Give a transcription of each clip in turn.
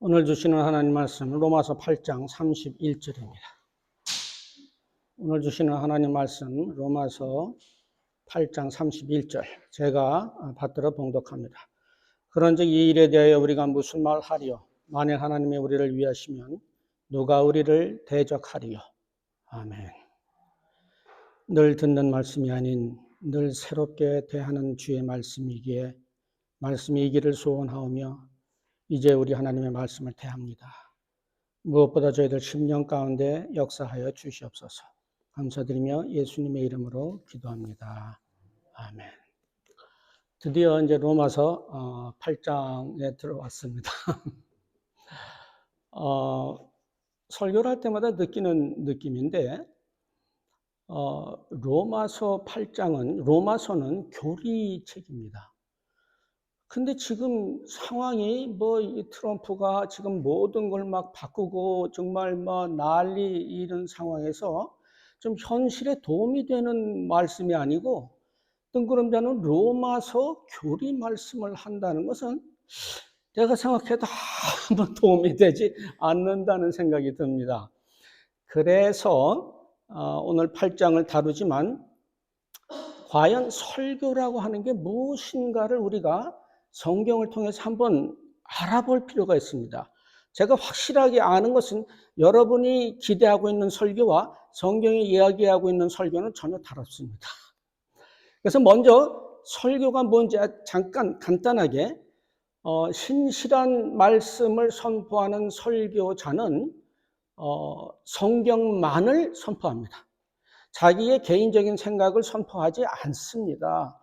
오늘 주시는 하나님 말씀은 로마서 8장 31절입니다. 오늘 주시는 하나님 말씀 로마서 8장 31절 제가 받들어 봉독합니다. 그런즉 이 일에 대하여 우리가 무슨 말하리요? 만일 하나님이 우리를 위하시면 누가 우리를 대적하리요? 아멘. 늘 듣는 말씀이 아닌 늘 새롭게 대하는 주의 말씀이기에 말씀이 이기를 소원하오며 이제 우리 하나님의 말씀을 대합니다. 무엇보다 저희들 심령 가운데 역사하여 주시옵소서. 감사드리며 예수님의 이름으로 기도합니다. 아멘. 드디어 이제 로마서 8장에 들어왔습니다. 설교를 할 때마다 느끼는 느낌인데 로마서는 교리책입니다. 근데 지금 상황이 이 트럼프가 지금 모든 걸 막 바꾸고 정말 난리 이런 상황에서 좀 현실에 도움이 되는 말씀이 아니고 뜬구름자는 로마서 교리 말씀을 한다는 것은 내가 생각해도 아무 도움이 되지 않는다는 생각이 듭니다. 그래서 오늘 8장을 다루지만 과연 설교라고 하는 게 무엇인가를 우리가 성경을 통해서 한번 알아볼 필요가 있습니다. 제가 확실하게 아는 것은 여러분이 기대하고 있는 설교와 성경이 이야기하고 있는 설교는 전혀 다릅니다. 그래서 먼저 설교가 뭔지 잠깐 간단하게 신실한 말씀을 선포하는 설교자는 성경만을 선포합니다. 자기의 개인적인 생각을 선포하지 않습니다.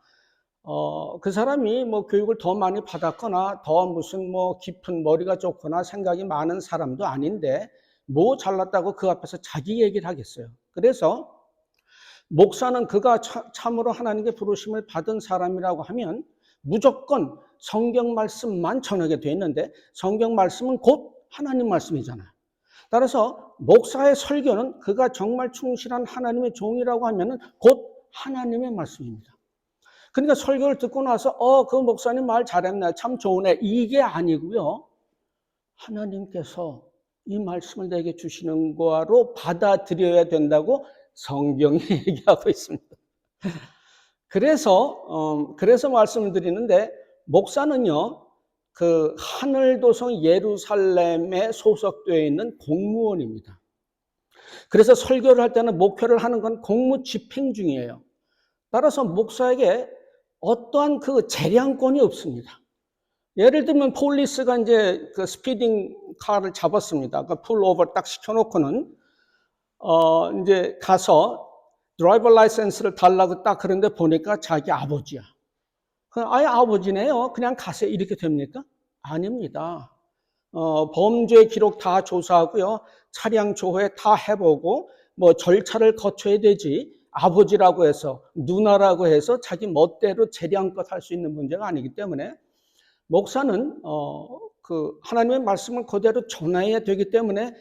그 사람이 교육을 더 많이 받았거나 더 무슨 깊은 머리가 좋거나 생각이 많은 사람도 아닌데 잘났다고 그 앞에서 자기 얘기를 하겠어요. 그래서 목사는 그가 참으로 하나님께 부르심을 받은 사람이라고 하면 무조건 성경 말씀만 전하게 돼 있는데 성경 말씀은 곧 하나님 말씀이잖아요. 따라서 목사의 설교는 그가 정말 충실한 하나님의 종이라고 하면 곧 하나님의 말씀입니다. 그러니까 설교를 듣고 나서 그 목사님 말 잘했네, 참 좋으네, 이게 아니고요. 하나님께서 이 말씀을 내게 주시는 거로 받아들여야 된다고 성경이 얘기하고 있습니다. 그래서 말씀을 드리는데 목사는요, 그 하늘도성 예루살렘에 소속되어 있는 공무원입니다. 그래서 설교를 할 때는 목회를 하는 건 공무 집행 중이에요. 따라서 목사에게 어떠한 그 재량권이 없습니다. 예를 들면 폴리스가 이제 그 스피딩 카를 잡았습니다. 그 풀오버 딱 시켜놓고는 이제 가서 드라이버 라이센스를 달라고 딱 그런데 보니까 자기 아버지야. 아예 아버지네요. 그냥 가세요. 이렇게 됩니까? 아닙니다. 범죄 기록 다 조사하고요. 차량 조회 다 해보고 절차를 거쳐야 되지. 아버지라고 해서 누나라고 해서 자기 멋대로 재량껏 할 수 있는 문제가 아니기 때문에 목사는 그 하나님의 말씀을 그대로 전해야 되기 때문에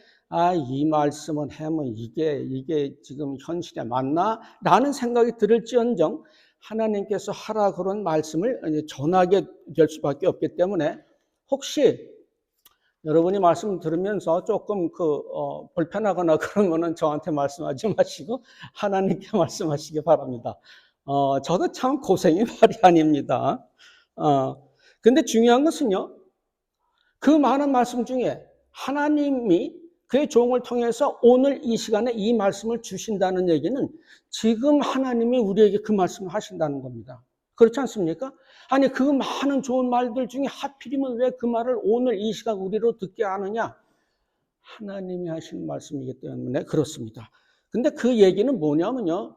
이 말씀은 하면 이게 지금 현실에 맞나? 라는 생각이 들을지언정 하나님께서 하라 그런 말씀을 전하게 될 수밖에 없기 때문에 혹시 여러분이 말씀 들으면서 조금 불편하거나 그러면은 저한테 말씀하지 마시고 하나님께 말씀하시기 바랍니다. 저도 참 고생이 말이 아닙니다. 근데 중요한 것은요, 그 많은 말씀 중에 하나님이 그의 종을 통해서 오늘 이 시간에 이 말씀을 주신다는 얘기는 지금 하나님이 우리에게 그 말씀을 하신다는 겁니다. 그렇지 않습니까? 아니, 그 많은 좋은 말들 중에 하필이면 왜 그 말을 오늘 이 시간 우리로 듣게 하느냐? 하나님이 하신 말씀이기 때문에 그렇습니다. 근데 그 얘기는 뭐냐면요,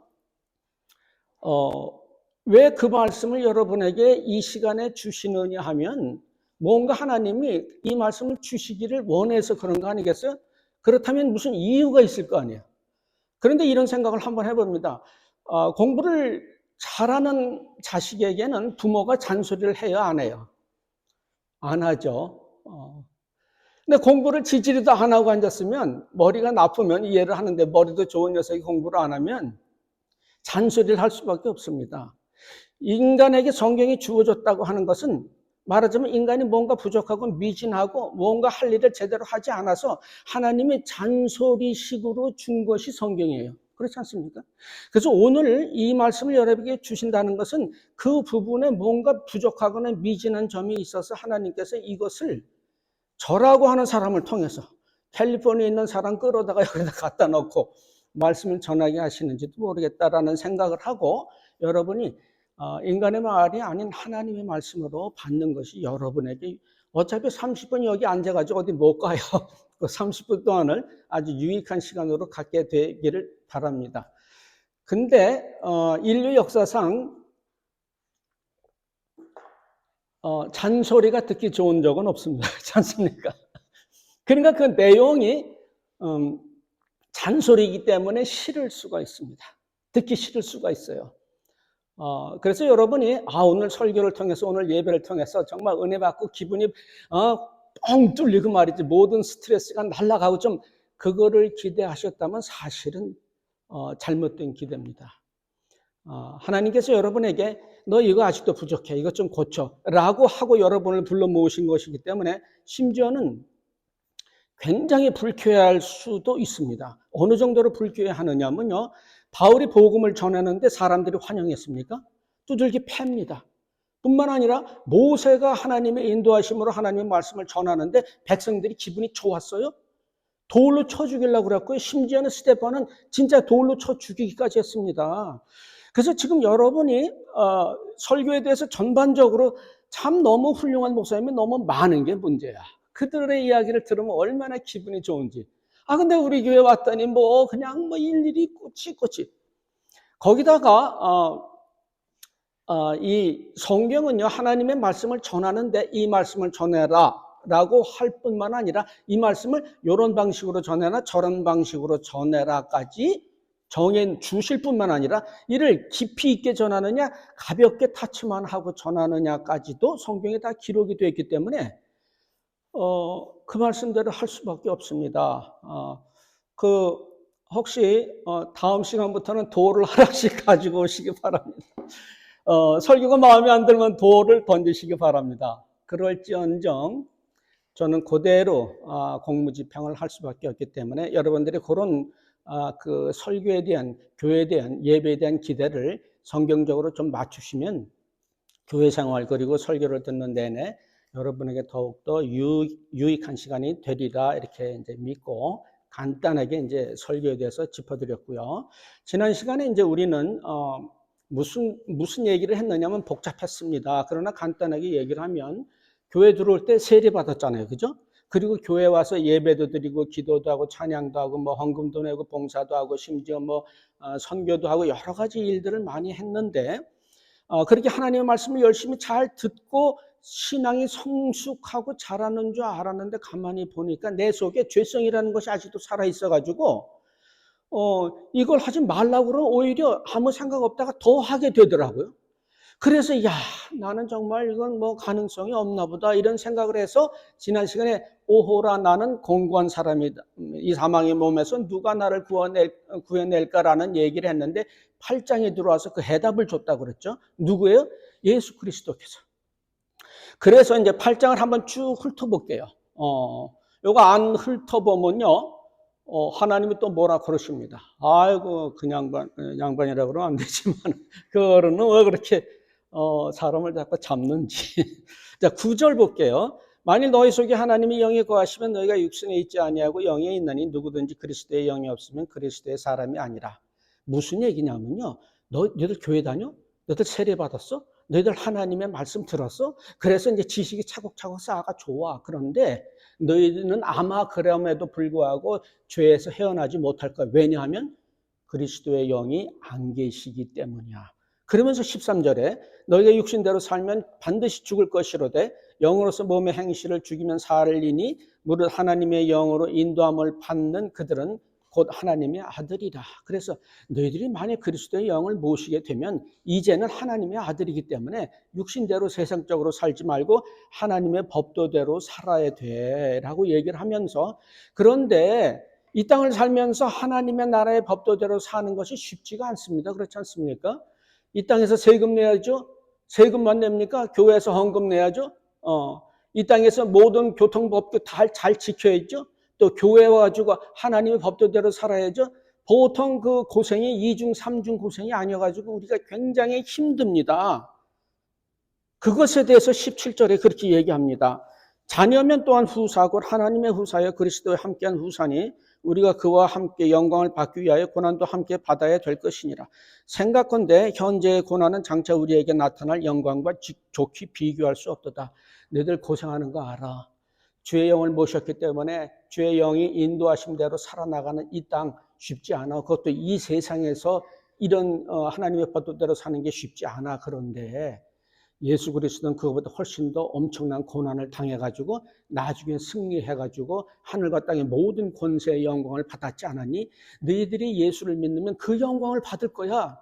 왜 그 말씀을 여러분에게 이 시간에 주시느냐 하면 뭔가 하나님이 이 말씀을 주시기를 원해서 그런 거 아니겠어요? 그렇다면 무슨 이유가 있을 거 아니에요. 그런데 이런 생각을 한번 해봅니다. 공부를 잘하는 자식에게는 부모가 잔소리를 해요, 안 해요? 안 하죠. 근데 공부를 지지리도 안 하고 앉았으면 머리가 나쁘면 이해를 하는데 머리도 좋은 녀석이 공부를 안 하면 잔소리를 할 수밖에 없습니다. 인간에게 성경이 주어졌다고 하는 것은 말하자면 인간이 뭔가 부족하고 미진하고 뭔가 할 일을 제대로 하지 않아서 하나님이 잔소리식으로 준 것이 성경이에요. 그렇지 않습니까? 그래서 오늘 이 말씀을 여러분에게 주신다는 것은 그 부분에 뭔가 부족하거나 미진한 점이 있어서 하나님께서 이것을 저라고 하는 사람을 통해서 캘리포니아에 있는 사람 끌어다가 여기다 갖다 놓고 말씀을 전하게 하시는지도 모르겠다라는 생각을 하고 여러분이 인간의 말이 아닌 하나님의 말씀으로 받는 것이 여러분에게 어차피 30분 여기 앉아가지고 어디 못 가요. 그 30분 동안을 아주 유익한 시간으로 갖게 되기를 바랍니다. 근데 인류 역사상 잔소리가 듣기 좋은 적은 없습니다. 그렇지 않습니까? 그러니까 그 내용이 잔소리이기 때문에 싫을 수가 있습니다. 듣기 싫을 수가 있어요. 그래서 여러분이 오늘 설교를 통해서 오늘 예배를 통해서 정말 은혜 받고 기분이 뻥 뚫리고 말이지 모든 스트레스가 날아가고 좀 그거를 기대하셨다면 사실은 잘못된 기대입니다. 하나님께서 여러분에게 너 이거 아직도 부족해 이거 좀 고쳐 라고 하고 여러분을 불러 모으신 것이기 때문에 심지어는 굉장히 불쾌할 수도 있습니다. 어느 정도로 불쾌하느냐면요. 바울이 복음을 전하는데 사람들이 환영했습니까? 두들기 팹니다. 뿐만 아니라 모세가 하나님의 인도하심으로 하나님의 말씀을 전하는데 백성들이 기분이 좋았어요? 돌로 쳐 죽이려고 그랬고요. 심지어는 스데반은 진짜 돌로 쳐 죽이기까지 했습니다. 그래서 지금 여러분이 설교에 대해서 전반적으로 참 너무 훌륭한 목사님이 너무 많은 게 문제야. 그들의 이야기를 들으면 얼마나 기분이 좋은지. 근데 우리 교회 왔더니 그냥 일일이 꼬치꼬치. 거기다가 이 성경은요 하나님의 말씀을 전하는데 이 말씀을 전해라 라고 할 뿐만 아니라 이 말씀을 이런 방식으로 전해라 저런 방식으로 전해라까지 정해 주실 뿐만 아니라 이를 깊이 있게 전하느냐 가볍게 타치만 하고 전하느냐까지도 성경에 다 기록이 되어 있기 때문에 그 말씀대로 할 수밖에 없습니다. 혹시 다음 시간부터는 도를 하나씩 가지고 오시기 바랍니다. 설교가 마음에 안 들면 도를 던지시기 바랍니다. 그럴지언정 저는 그대로 공무집행을 할 수밖에 없기 때문에 여러분들이 그런 그 설교에 대한 교회에 대한 예배에 대한 기대를 성경적으로 좀 맞추시면 교회 생활 그리고 설교를 듣는 내내 여러분에게 더욱더 유익한 시간이 되리라 이렇게 이제 믿고 간단하게 이제 설교에 대해서 짚어드렸고요. 지난 시간에 이제 우리는 무슨 얘기를 했느냐면 복잡했습니다. 그러나 간단하게 얘기를 하면 교회 들어올 때 세례 받았잖아요, 그죠? 그리고 교회 와서 예배도 드리고 기도도 하고 찬양도 하고 헌금도 내고 봉사도 하고 심지어 선교도 하고 여러 가지 일들을 많이 했는데 그렇게 하나님의 말씀을 열심히 잘 듣고 신앙이 성숙하고 자라는 줄 알았는데 가만히 보니까 내 속에 죄성이라는 것이 아직도 살아있어가지고 이걸 하지 말라고 그러면 오히려 아무 생각 없다가 더 하게 되더라고요. 그래서 나는 정말 이건 가능성이 없나 보다 이런 생각을 해서 지난 시간에 오호라 나는 공고한 사람이다. 이 사망의 몸에서 누가 나를 구해낼까라는 얘기를 했는데 8장에 들어와서 그 해답을 줬다고 그랬죠. 누구예요? 예수 그리스도께서. 그래서 이제 8장을 한번 쭉 훑어볼게요. 요거 안 훑어보면요. 하나님이 또 뭐라 그러십니다. 아이고, 그 양반이라고 그러면 안 되지만, 그 어른은 왜 그렇게, 사람을 자꾸 잡는지. 자, 9절 볼게요. 만일 너희 속에 하나님이 영이 거하시면 너희가 육신에 있지 아니하고 영에 있느니 누구든지 그리스도의 영이 없으면 그리스도의 사람이 아니라. 무슨 얘기냐면요. 너희들 교회 다녀? 너희들 세례 받았어? 너희들 하나님의 말씀 들었어? 그래서 이제 지식이 차곡차곡 쌓아가 좋아. 그런데 너희는 아마 그럼에도 불구하고 죄에서 헤어나지 못할 거야. 왜냐하면 그리스도의 영이 안 계시기 때문이야. 그러면서 13절에 너희가 육신대로 살면 반드시 죽을 것이로되 영으로서 몸의 행실을 죽이면 살리니 무릇 하나님의 영으로 인도함을 받는 그들은 곧 하나님의 아들이라. 그래서 너희들이 만약 그리스도의 영을 모시게 되면 이제는 하나님의 아들이기 때문에 육신대로 세상적으로 살지 말고 하나님의 법도대로 살아야 돼라고 얘기를 하면서 그런데 이 땅을 살면서 하나님의 나라의 법도대로 사는 것이 쉽지가 않습니다. 그렇지 않습니까? 이 땅에서 세금 내야죠. 세금만 냅니까? 교회에서 헌금 내야죠. 이 땅에서 모든 교통법도 다 잘 지켜야죠. 또 교회 와가지고 하나님의 법도대로 살아야죠. 보통 그 고생이 2중, 3중 고생이 아니어가지고 우리가 굉장히 힘듭니다. 그것에 대해서 17절에 그렇게 얘기합니다. 자녀면 또한 후사고 하나님의 후사여 그리스도와 함께한 후사니 우리가 그와 함께 영광을 받기 위하여 고난도 함께 받아야 될 것이니라. 생각건대 현재의 고난은 장차 우리에게 나타날 영광과 좋게 비교할 수 없도다. 너희들 고생하는 거 알아. 주의 영을 모셨기 때문에 주의 영이 인도하신 대로 살아나가는 이 땅 쉽지 않아. 그것도 이 세상에서 이런 하나님의 법도대로 사는 게 쉽지 않아. 그런데 예수 그리스도는 그것보다 훨씬 더 엄청난 고난을 당해가지고 나중에 승리해가지고 하늘과 땅의 모든 권세의 영광을 받았지 않았니? 너희들이 예수를 믿으면 그 영광을 받을 거야.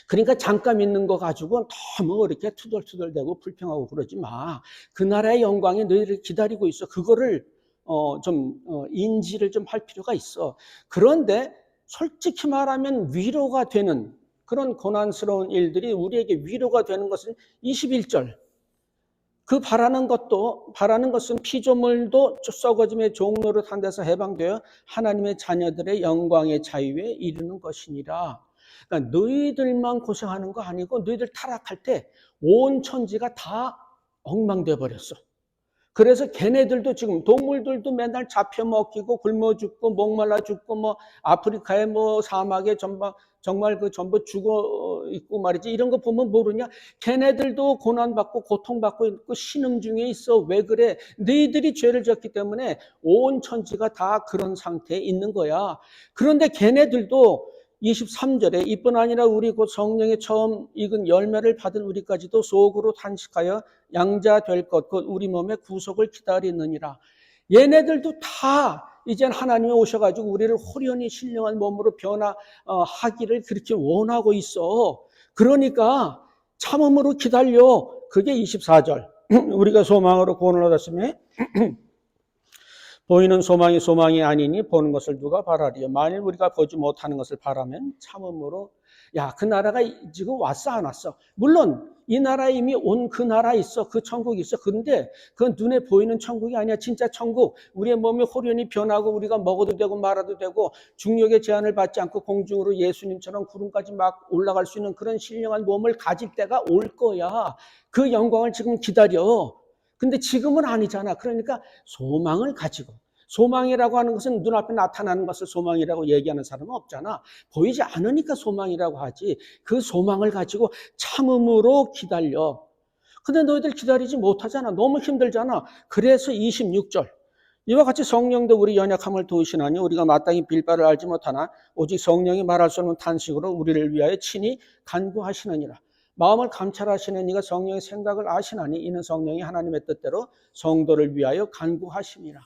그러니까 잠깐 믿는 거 가지고 너무 이렇게 투덜투덜대고 불평하고 그러지 마. 그 나라의 영광이 너희를 기다리고 있어. 그거를 인지를 좀 할 필요가 있어. 그런데 솔직히 말하면 위로가 되는 그런 고난스러운 일들이 우리에게 위로가 되는 것은 21절. 그 바라는 것은 피조물도 썩어짐의 종로를 한 데서 해방되어 하나님의 자녀들의 영광의 자유에 이르는 것이니라. 그러니까 너희들만 고생하는 거 아니고 너희들 타락할 때 온 천지가 다 엉망되어 버렸어. 그래서 걔네들도 지금 동물들도 맨날 잡혀 먹히고 굶어 죽고 목말라 죽고 뭐 아프리카의 뭐 사막에 정말 그 전부 죽어 있고 말이지. 이런 거 보면 모르냐? 걔네들도 고난받고 고통받고 있고 신음 중에 있어. 왜 그래? 너희들이 죄를 졌기 때문에 온 천지가 다 그런 상태에 있는 거야. 그런데 걔네들도 23절에 이뿐 아니라 우리 곧 성령의 처음 익은 열매를 받은 우리까지도 속으로 탄식하여 양자 될 것, 곧 우리 몸의 구속을 기다리느니라. 얘네들도 다 이젠 하나님이 오셔가지고 우리를 호련히 신령한 몸으로 변화하기를 그렇게 원하고 있어. 그러니까 참음으로 기다려. 그게 24절. 우리가 소망으로 구원을 얻었으며 보이는 소망이 소망이 아니니 보는 것을 누가 바라리요. 만일 우리가 보지 못하는 것을 바라면 참음으로 그 나라가 지금 왔어 안 왔어? 물론 이 나라에 이미 온 그 나라 있어. 그 천국이 있어. 그런데 그건 눈에 보이는 천국이 아니야. 진짜 천국. 우리의 몸이 호련히 변하고 우리가 먹어도 되고 말아도 되고 중력의 제한을 받지 않고 공중으로 예수님처럼 구름까지 막 올라갈 수 있는 그런 신령한 몸을 가질 때가 올 거야. 그 영광을 지금 기다려. 근데 지금은 아니잖아. 그러니까 소망을 가지고, 소망이라고 하는 것은 눈앞에 나타나는 것을 소망이라고 얘기하는 사람은 없잖아. 보이지 않으니까 소망이라고 하지. 그 소망을 가지고 참음으로 기다려. 근데 너희들 기다리지 못하잖아. 너무 힘들잖아. 그래서 26절. 이와 같이 성령도 우리 연약함을 도우시나니 우리가 마땅히 빌 바를 알지 못하나 오직 성령이 말할 수 없는 탄식으로 우리를 위하여 친히 간구하시느니라. 마음을 감찰하시는 이가 성령의 생각을 아시나니 이는 성령이 하나님의 뜻대로 성도를 위하여 간구하심이라.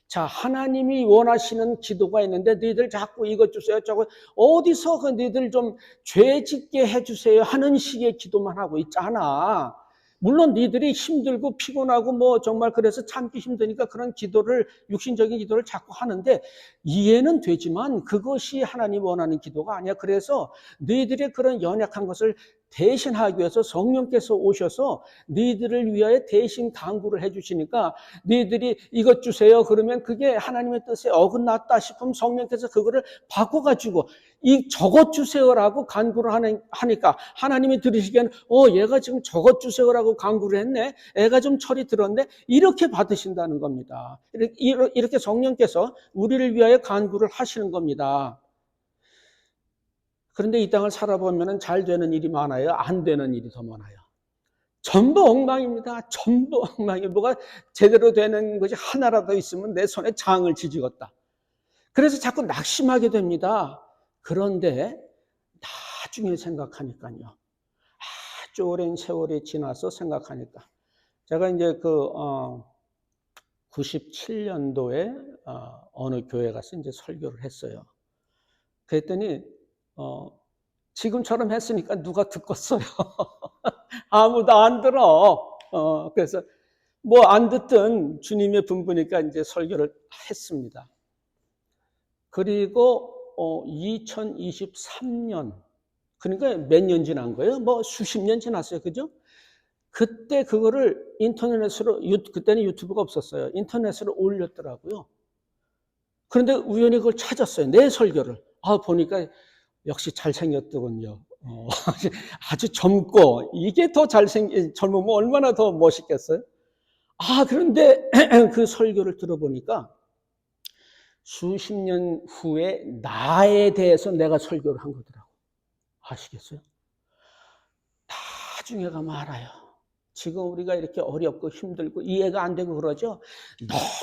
자, 하나님이 원하시는 기도가 있는데 너희들 자꾸 이것 주세요 저거 어디서 그 너희들 좀 죄 짓게 해주세요 하는 식의 기도만 하고 있잖아. 물론 너희들이 힘들고 피곤하고 뭐 정말 그래서 참기 힘드니까 그런 기도를 육신적인 기도를 자꾸 하는데 이해는 되지만 그것이 하나님 원하는 기도가 아니야. 그래서 너희들의 그런 연약한 것을 대신하기 위해서 성령께서 오셔서 너희들을 위하여 대신 간구를 해주시니까 너희들이 이것 주세요 그러면 그게 하나님의 뜻에 어긋났다 싶으면 성령께서 그거를 바꿔가지고 이 저것 주세요라고 간구를 하니까 하나님이 들으시기에는 얘가 지금 저것 주세요라고 간구를 했네. 애가 좀 철이 들었네. 이렇게 받으신다는 겁니다. 이렇게 성령께서 우리를 위하여 간구를 하시는 겁니다. 그런데 이 땅을 살아보면 잘 되는 일이 많아요? 안 되는 일이 더 많아요? 전부 엉망입니다. 전부 엉망이에요. 뭐가 제대로 되는 것이 하나라도 있으면 내 손에 장을 지지겠다. 그래서 자꾸 낙심하게 됩니다. 그런데 나중에 생각하니까요. 아주 오랜 세월이 지나서 생각하니까. 제가 이제 97년도에 어느 교회 가서 이제 설교를 했어요. 그랬더니 지금처럼 했으니까 누가 듣겠어요. 아무도 안 들어. 그래서 뭐 안 듣든 주님의 분부니까 이제 설교를 했습니다. 그리고 2023년 그러니까 몇 년 지난 거예요? 뭐 수십 년 지났어요. 그죠? 그때 그거를 인터넷으로, 그때는 유튜브가 없었어요. 인터넷으로 올렸더라고요. 그런데 우연히 그걸 찾았어요. 내 설교를. 보니까 역시 잘생겼더군요. 아주 젊고, 이게 더 젊으면 얼마나 더 멋있겠어요? 그런데 그 설교를 들어보니까 수십 년 후에 나에 대해서 내가 설교를 한 거더라고. 아시겠어요? 나중에 가면 알아요. 지금 우리가 이렇게 어렵고 힘들고 이해가 안 되고 그러죠.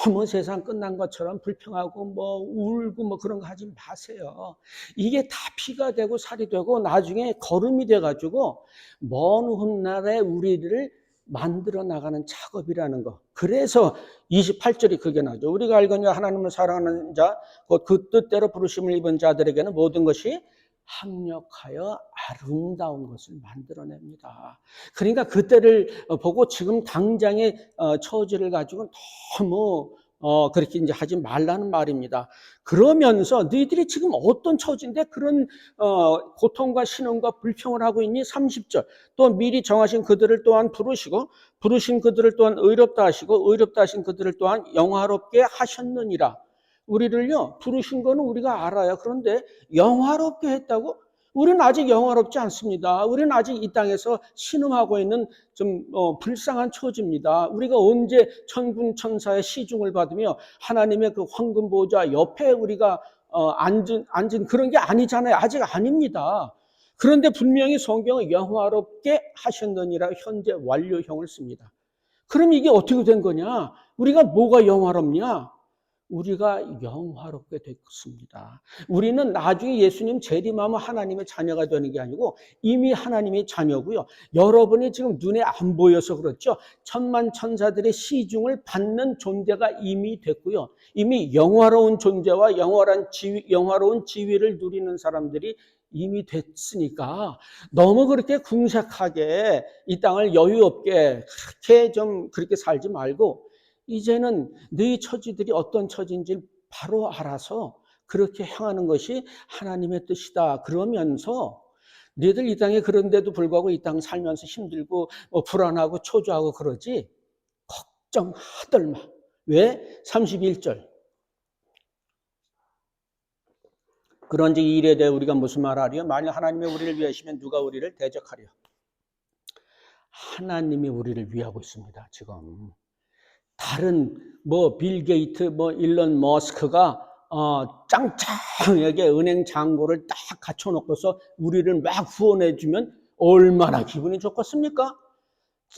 너무 세상 끝난 것처럼 불평하고 울고 그런 거 하지 마세요. 이게 다 피가 되고 살이 되고 나중에 거름이 돼가지고 먼 훗날에 우리를 만들어 나가는 작업이라는 거. 그래서 28절이 그게 나죠. 우리가 알거니와 하나님을 사랑하는 자, 곧 그 뜻대로 부르심을 입은 자들에게는 모든 것이 합력하여 아름다운 것을 만들어냅니다. 그러니까 그때를 보고 지금 당장의 처지를 가지고 너무 그렇게 이제 하지 말라는 말입니다. 그러면서 너희들이 지금 어떤 처지인데 그런 고통과 신음과 불평을 하고 있니? 30절. 또 미리 정하신 그들을 또한 부르시고 부르신 그들을 또한 의롭다 하시고 의롭다 하신 그들을 또한 영화롭게 하셨느니라. 우리를요, 부르신 거는 우리가 알아요. 그런데 영화롭게 했다고? 우리는 아직 영화롭지 않습니다. 우리는 아직 이 땅에서 신음하고 있는 좀 불쌍한 처지입니다. 우리가 언제 천군 천사의 시중을 받으며 하나님의 그 황금 보좌 옆에 우리가 앉은 그런 게 아니잖아요. 아직 아닙니다. 그런데 분명히 성경은 영화롭게 하셨느니라 현재 완료형을 씁니다. 그럼 이게 어떻게 된 거냐? 우리가 뭐가 영화롭냐? 우리가 영화롭게 됐습니다. 우리는 나중에 예수님 재림하면 하나님의 자녀가 되는 게 아니고 이미 하나님의 자녀고요. 여러분이 지금 눈에 안 보여서 그렇죠. 천만 천사들의 시중을 받는 존재가 이미 됐고요. 이미 영화로운 존재와 영화로운 지위를 누리는 사람들이 이미 됐으니까 너무 그렇게 궁색하게 이 땅을 여유 없게 그렇게 좀 그렇게 살지 말고 이제는 너희 처지들이 어떤 처지인지 바로 알아서 그렇게 행하는 것이 하나님의 뜻이다. 그러면서 너희들 이 땅에 그런데도 불구하고 이 땅 살면서 힘들고 불안하고 초조하고 그러지 걱정하들 마. 왜? 31절. 그런즉 이 일에 대해 우리가 무슨 말하리요? 만일 하나님이 우리를 위하시면 누가 우리를 대적하리요? 하나님이 우리를 위하고 있습니다. 지금. 다른 빌 게이트, 일론 머스크가 짱짱하게 은행 잔고를 딱 갖춰놓고서 우리를 막 후원해주면 얼마나 기분이 좋겠습니까?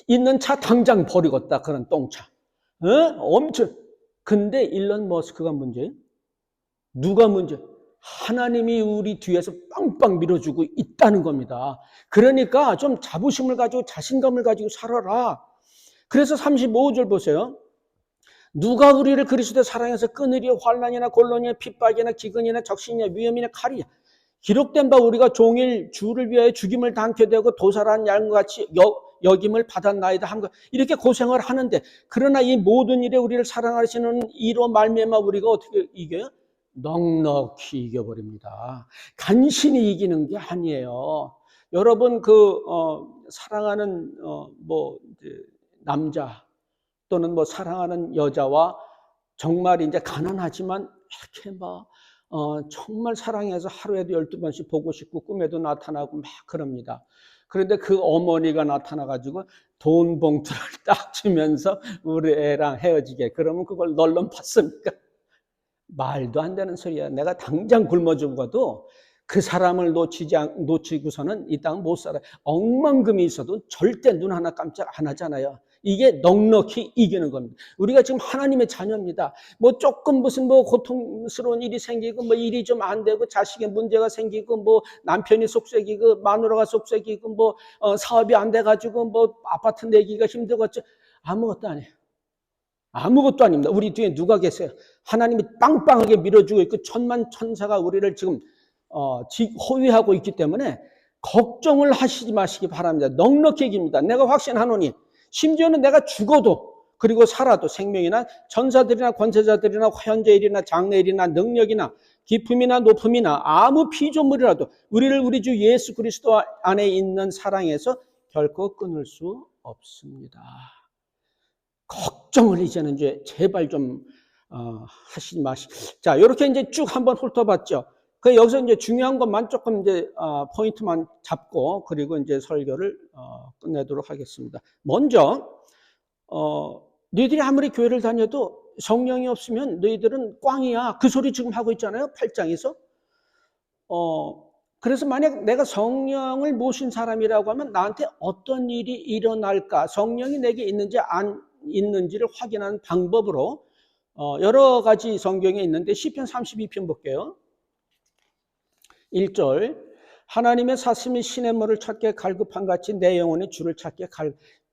있는 차 당장 버리겠다. 그런 똥차. 엄청. 근데 일론 머스크가 문제예요? 누가 문제? 하나님이 우리 뒤에서 빵빵 밀어주고 있다는 겁니다. 그러니까 좀 자부심을 가지고 자신감을 가지고 살아라. 그래서 35절 보세요. 누가 우리를 그리스도의 사랑에서 끊으리요? 환난이나 곤란이나 핍박이나 기근이나 적신이나 위험이나 칼이야. 기록된 바 우리가 종일 주를 위하여 죽임을 당케 되고 도살한 양같이 여김을 받았나이다 한 것. 이렇게 고생을 하는데 그러나 이 모든 일에 우리를 사랑하시는 이로 말미암아 우리가 어떻게 이겨요? 넉넉히 이겨버립니다. 간신히 이기는 게 아니에요. 여러분 사랑하는 남자 또는 사랑하는 여자와 정말 이제 가난하지만 이렇게 정말 사랑해서 하루에도 12번씩 보고 싶고 꿈에도 나타나고 막 그럽니다. 그런데 그 어머니가 나타나가지고 돈 봉투를 딱 주면서 우리 애랑 헤어지게 그러면 그걸 널름 받습니까? 말도 안 되는 소리야. 내가 당장 굶어 죽어도 그 사람을 놓치고서는 이 땅 못 살아요. 억만금이 있어도 절대 눈 하나 깜짝 안 하잖아요. 이게 넉넉히 이기는 겁니다. 우리가 지금 하나님의 자녀입니다. 조금 무슨 고통스러운 일이 생기고 일이 좀 안 되고 자식의 문제가 생기고 남편이 속썩이고 마누라가 속썩이고 사업이 안 돼가지고 아파트 내기가 힘들겠죠. 아무것도 아니에요. 아무것도 아닙니다. 우리 뒤에 누가 계세요? 하나님이 빵빵하게 밀어주고 있고 천만 천사가 우리를 지금 호위하고 있기 때문에 걱정을 하시지 마시기 바랍니다. 넉넉히 이깁니다. 내가 확신하노니 심지어는 내가 죽어도 그리고 살아도 생명이나 전사들이나 권세자들이나 현재일이나 장래일이나 능력이나 기품이나 높음이나 아무 피조물이라도 우리를 우리 주 예수 그리스도 안에 있는 사랑에서 결코 끊을 수 없습니다. 걱정을 이제는 이제 제발 좀 하시지 마시고. 자, 이렇게 이제 쭉 한번 훑어봤죠. 그 여기서 이제 중요한 것만 조금 이제 포인트만 잡고 그리고 이제 설교를 끝내도록 하겠습니다. 먼저 너희들이 아무리 교회를 다녀도 성령이 없으면 너희들은 꽝이야. 그 소리 지금 하고 있잖아요. 8장에서. 그래서 만약 내가 성령을 모신 사람이라고 하면 나한테 어떤 일이 일어날까? 성령이 내게 있는지 안 있는지를 확인하는 방법으로 여러 가지 성경에 있는데 시편 32편 볼게요. 1절 하나님의 사슴이 시냇물을 찾게 갈급한 같이 내 영혼이 주를 찾게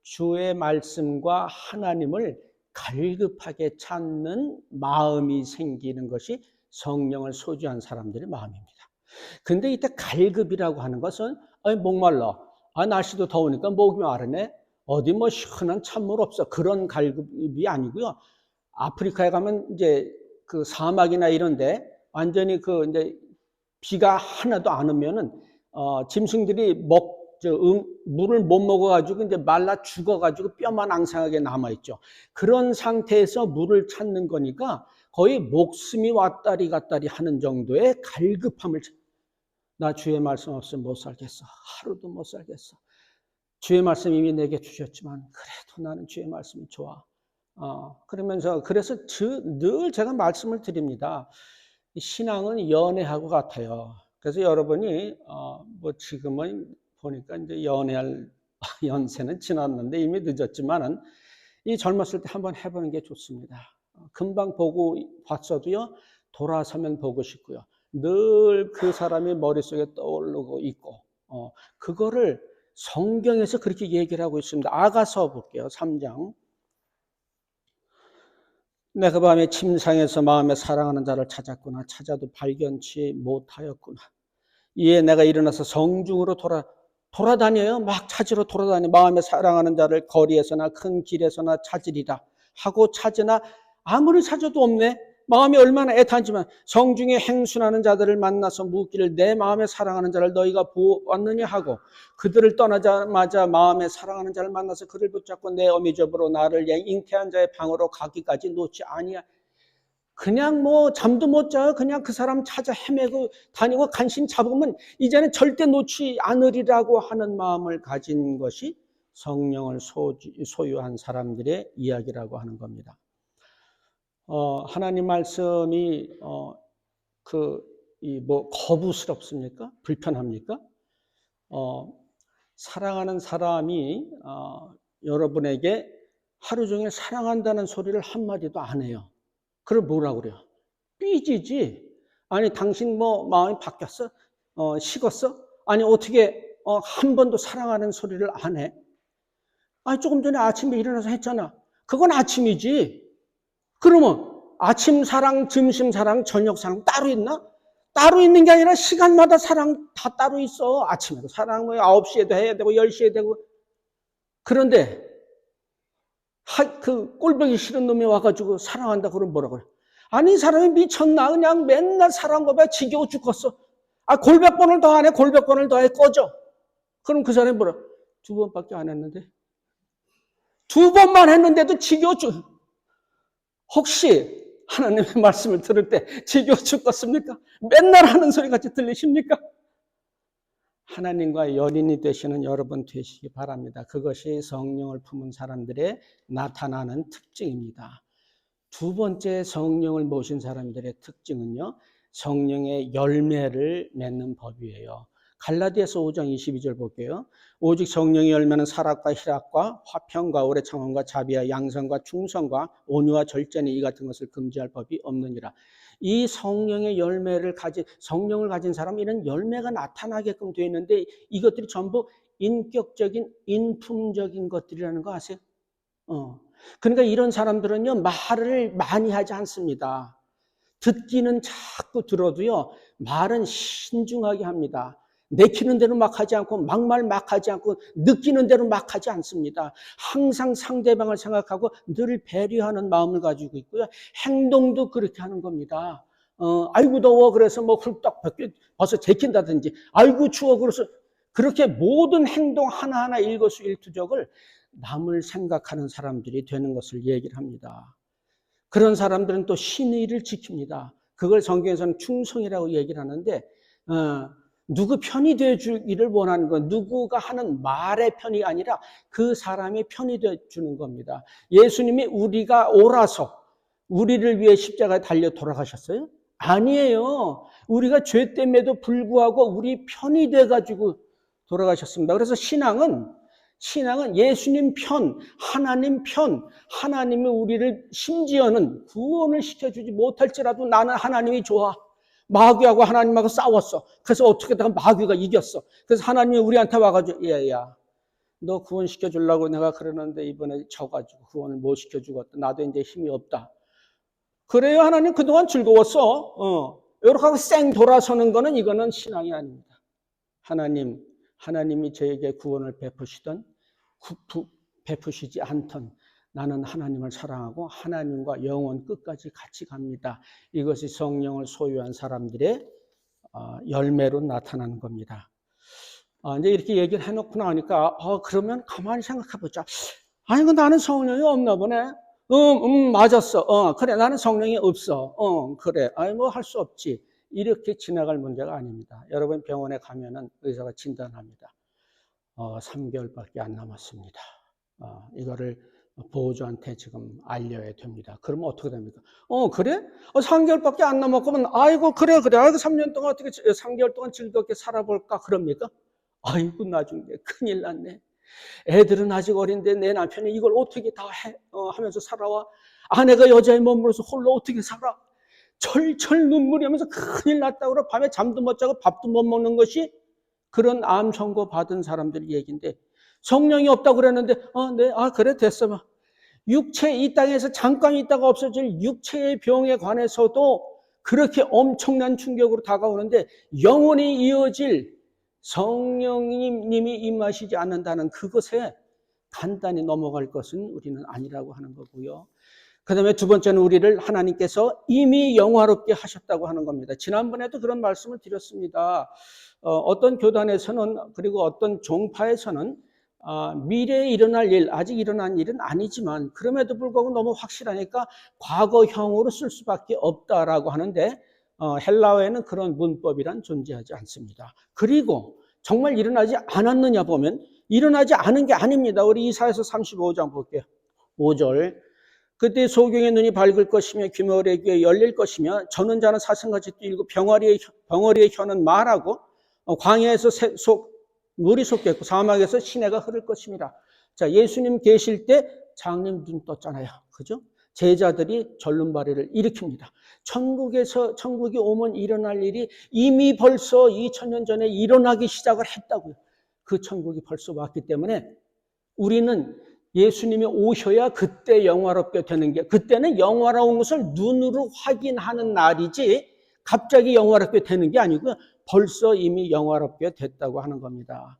주의 말씀과 하나님을 갈급하게 찾는 마음이 생기는 것이 성령을 소유한 사람들의 마음입니다. 근데 이때 갈급이라고 하는 것은 목말라. 날씨도 더우니까 목이 마르네. 어디 뭐 시원한 찬물 없어. 그런 갈급이 아니고요. 아프리카에 가면 이제 그 사막이나 이런데 완전히 그 이제 비가 하나도 안 오면은 짐승들이 물을 못 먹어가지고 이제 말라 죽어가지고 뼈만 앙상하게 남아있죠. 그런 상태에서 물을 찾는 거니까 거의 목숨이 왔다리 갔다리 하는 정도의 갈급함을. 나 주의 말씀 없으면 못 살겠어. 하루도 못 살겠어. 주의 말씀 이미 내게 주셨지만 그래도 나는 주의 말씀이 좋아. 그래서 늘 제가 말씀을 드립니다. 신앙은 연애하고 같아요. 그래서 여러분이 뭐 지금은 보니까 이제 연애할 연세는 지났는데 이미 늦었지만은 이 젊었을 때 한번 해보는 게 좋습니다. 금방 보고 봤어도요 돌아서면 보고 싶고요. 늘 그 사람이 머릿속에 떠오르고 있고 그거를 성경에서 그렇게 얘기를 하고 있습니다. 아가서 볼게요. 3장. 내가 밤에 침상에서 마음에 사랑하는 자를 찾았구나. 찾아도 발견치 못하였구나. 이에 내가 일어나서 성중으로 돌아다녀요. 막 찾으러 돌아다녀. 마음에 사랑하는 자를 거리에서나 큰 길에서나 찾으리라 하고 찾으나 아무리 찾아도 없네. 마음이 얼마나 애타지만 성중에 행순하는 자들을 만나서 묻기를 내 마음에 사랑하는 자를 너희가 보았느냐 하고 그들을 떠나자마자 마음에 사랑하는 자를 만나서 그를 붙잡고 내 어미접으로 나를 잉태한 자의 방으로 가기까지 놓지 아니야. 그냥 뭐 잠도 못 자요. 그냥 그 사람 찾아 헤매고 다니고 간신 잡으면 이제는 절대 놓지 않으리라고 하는 마음을 가진 것이 성령을 소유한 사람들의 이야기라고 하는 겁니다. 하나님 말씀이 거부스럽습니까? 불편합니까? 사랑하는 사람이 여러분에게 하루 종일 사랑한다는 소리를 한마디도 안 해요. 그걸 뭐라고 그래요? 삐지지. 아니 당신 뭐 마음이 바뀌었어? 식었어? 아니 어떻게 한 번도 사랑하는 소리를 안 해? 아니 조금 전에 아침에 일어나서 했잖아. 그건 아침이지. 그러면 아침 사랑, 점심 사랑, 저녁 사랑 따로 있나? 따로 있는 게 아니라 시간마다 사랑 다 따로 있어. 아침에도 사랑, 9시에도 해야 되고 10시에 되고. 그런데 그 꼴보기 싫은 놈이 와가지고 사랑한다 그러면 뭐라 그래? 아니 이 사람이 미쳤나? 그냥 맨날 사랑한 거 봐. 지겨워 죽겠어. 골백 번을 더 하네. 골백 번을 더 해. 꺼져. 그럼 그 사람이 뭐라? 2번밖에 안 했는데. 2번만 했는데도 지겨워 죽. 혹시 하나님의 말씀을 들을 때 지겨워 죽겠습니까? 맨날 하는 소리 같이 들리십니까? 하나님과 연인이 되시는 여러분 되시기 바랍니다. 그것이 성령을 품은 사람들의 나타나는 특징입니다. 두 번째 성령을 모신 사람들의 특징은요, 성령의 열매를 맺는 법이에요. 갈라디아서 5장 22절 볼게요. 오직 성령의 열매는 사랑과 희락과 화평과 오래 참음과 자비와 양선과 충성과 온유와 절제니 이 같은 것을 금지할 법이 없느니라. 이 성령의 성령을 가진 사람은 이런 열매가 나타나게끔 되어 있는데 이것들이 전부 인격적인 인품적인 것들이라는 거 아세요? 그러니까 이런 사람들은요 말을 많이 하지 않습니다. 듣기는 자꾸 들어도요 말은 신중하게 합니다. 내키는 대로 막 하지 않고 막말 막 하지 않고 느끼는 대로 막 하지 않습니다. 항상 상대방을 생각하고 늘 배려하는 마음을 가지고 있고요. 행동도 그렇게 하는 겁니다. 아이고 더워 그래서 뭐 훌떡 벗어 제낀다든지 아이고 추워 그래서 그렇게 모든 행동 하나하나 일거수일투족을 남을 생각하는 사람들이 되는 것을 얘기를 합니다. 그런 사람들은 또 신의를 지킵니다. 그걸 성경에서는 충성이라고 얘기를 하는데 누구 편이 되어주기를 원하는 건 누구가 하는 말의 편이 아니라 그 사람의 편이 되어주는 겁니다. 예수님이 우리가 옳아서 우리를 위해 십자가에 달려 돌아가셨어요? 아니에요. 우리가 죄 때문에도 불구하고 우리 편이 돼가지고 돌아가셨습니다. 그래서 신앙은 예수님 편, 하나님 편, 하나님이 우리를 심지어는 구원을 시켜주지 못할지라도 나는 하나님이 좋아. 마귀하고 하나님하고 싸웠어. 그래서 어떻게든 마귀가 이겼어. 그래서 하나님이 우리한테 와가지고 야야 너 구원시켜 주려고 내가 그러는데 이번에 져가지고 구원을 못 시켜주겠다. 나도 이제 힘이 없다. 그래요. 하나님 그동안 즐거웠어. 이렇게 하고 쌩 돌아서는 거는 이거는 신앙이 아닙니다. 하나님이 저에게 구원을 베푸시지 않던 나는 하나님을 사랑하고 하나님과 영원 끝까지 같이 갑니다. 이것이 성령을 소유한 사람들의 열매로 나타나는 겁니다. 이제 이렇게 얘기를 해놓고 나니까 그러면 가만히 생각해보자. 아니 나는 성령이 없나 보네. 맞았어. 그래 나는 성령이 없어. 그래. 아니 뭐 할 수 없지. 이렇게 지나갈 문제가 아닙니다. 여러분 병원에 가면은 의사가 진단합니다. 3개월밖에 안 남았습니다. 이거를 보호자한테 지금 알려야 됩니다. 그러면 어떻게 됩니까? 그래? 3개월밖에 안 남았구만. 아이고, 그래. 아이고, 3년 동안 3개월 동안 즐겁게 살아볼까? 그럽니까? 아이고, 나중에 큰일 났네. 애들은 아직 어린데 내 남편이 이걸 어떻게 다 하면서 살아와? 아내가 여자의 몸으로서 홀로 어떻게 살아? 철철 눈물이 하면서 큰일 났다고 그러 밤에 잠도 못 자고 밥도 못 먹는 것이 그런 암 선고 받은 사람들 얘기인데 성령이 없다고 그랬는데 네, 그래 됐어. 육체 이 땅에서 잠깐 있다가 없어질 육체의 병에 관해서도 그렇게 엄청난 충격으로 다가오는데 영원히 이어질 성령님이 임하시지 않는다는 그것에 간단히 넘어갈 것은 우리는 아니라고 하는 거고요. 그 다음에 두 번째는 우리를 하나님께서 이미 영화롭게 하셨다고 하는 겁니다. 지난번에도 그런 말씀을 드렸습니다. 어떤 교단에서는 그리고 어떤 종파에서는 미래에 일어날 일, 아직 일어난 일은 아니지만 그럼에도 불구하고 너무 확실하니까 과거형으로 쓸 수밖에 없다라고 하는데 헬라어에는 그런 문법이란 존재하지 않습니다. 그리고 정말 일어나지 않았느냐 보면 일어나지 않은 게 아닙니다. 우리 이사야서 35장 볼게요. 5절. 그때 소경의 눈이 밝을 것이며 귀머거리의 귀에 열릴 것이며 저는 자는 사슴같이 뛰고 병아리의 혀는 말하고 광야에서 물이 솟겠고 사막에서 시내가 흐를 것입니다. 자, 예수님 계실 때 장님 눈 떴잖아요. 그죠? 제자들이 절름발이를 일으킵니다. 천국이 오면 일어날 일이 이미 벌써 2000년 전에 일어나기 시작을 했다고요. 그 천국이 벌써 왔기 때문에 우리는 예수님이 오셔야 그때 영화롭게 되는 게 그때는 영화로운 것을 눈으로 확인하는 날이지 갑자기 영화롭게 되는 게 아니고 벌써 이미 영화롭게 됐다고 하는 겁니다.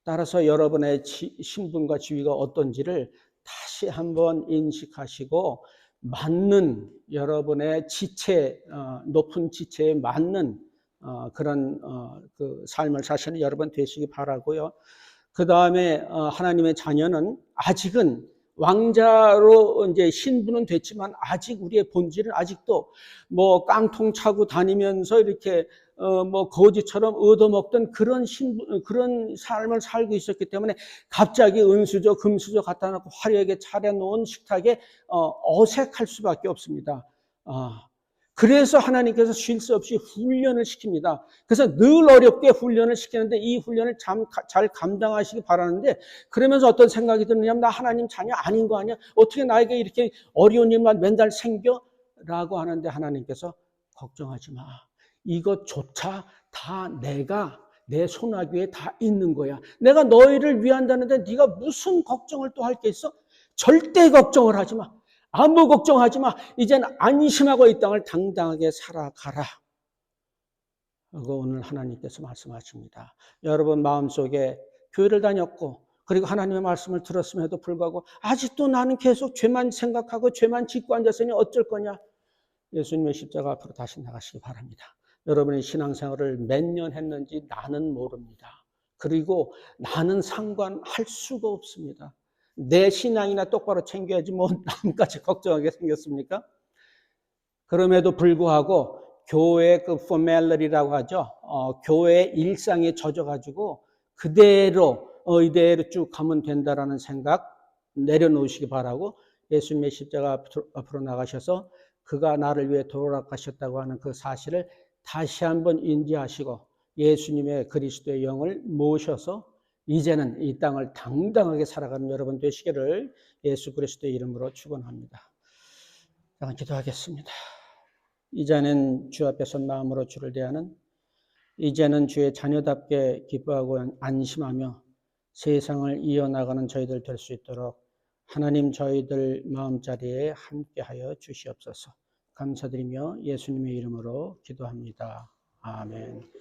따라서 여러분의 신분과 지위가 어떤지를 다시 한번 인식하시고 맞는 여러분의 지체, 높은 지체에 맞는 그런 그 삶을 사시는 여러분 되시기 바라고요. 그 다음에 하나님의 자녀는 아직은 왕자로 이제 신분은 됐지만 아직 우리의 본질은 아직도 뭐 깡통 차고 다니면서 이렇게 뭐 거지처럼 얻어먹던 그런 그런 삶을 살고 있었기 때문에 갑자기 은수저 금수저 갖다 놓고 화려하게 차려놓은 식탁에 어색할 수밖에 없습니다. 그래서 하나님께서 쉴 새 없이 훈련을 시킵니다. 그래서 늘 어렵게 훈련을 시키는데 이 훈련을 잘 감당하시기 바라는데 그러면서 어떤 생각이 드느냐면 나 하나님 자녀 아닌 거 아니야? 어떻게 나에게 이렇게 어려운 일만 맨날 생겨? 라고 하는데 하나님께서 걱정하지 마. 이것조차 다 내가 내 손아귀에 다 있는 거야. 내가 너희를 위한다는데 네가 무슨 걱정을 또 할 게 있어? 절대 걱정을 하지 마. 아무 걱정하지 마. 이젠 안심하고 이 땅을 당당하게 살아가라. 그거 오늘 하나님께서 말씀하십니다. 여러분 마음속에 교회를 다녔고 그리고 하나님의 말씀을 들었음에도 불구하고 아직도 나는 계속 죄만 생각하고 죄만 짓고 앉았으니 어쩔 거냐. 예수님의 십자가 앞으로 다시 나가시기 바랍니다. 여러분의 신앙생활을 몇 년 했는지 나는 모릅니다. 그리고 나는 상관할 수가 없습니다. 내 신앙이나 똑바로 챙겨야지 뭐 남까지 걱정하게 생겼습니까? 그럼에도 불구하고 교회 그 포멀리라고 하죠. 교회 일상에 젖어가지고 그대로 이대로 쭉 가면 된다라는 생각 내려놓으시기 바라고, 예수님의 십자가 앞으로 나가셔서 그가 나를 위해 돌아가셨다고 하는 그 사실을 다시 한번 인지하시고 예수님의 그리스도의 영을 모셔서 이제는 이 땅을 당당하게 살아가는 여러분 되시기를 예수 그리스도의 이름으로 축원합니다. 자, 기도하겠습니다. 이제는 주 앞에 선 마음으로 주를 대하는, 이제는 주의 자녀답게 기뻐하고 안심하며 세상을 이어나가는 저희들 될 수 있도록 하나님 저희들 마음자리에 함께하여 주시옵소서. 감사드리며 예수님의 이름으로 기도합니다. 아멘.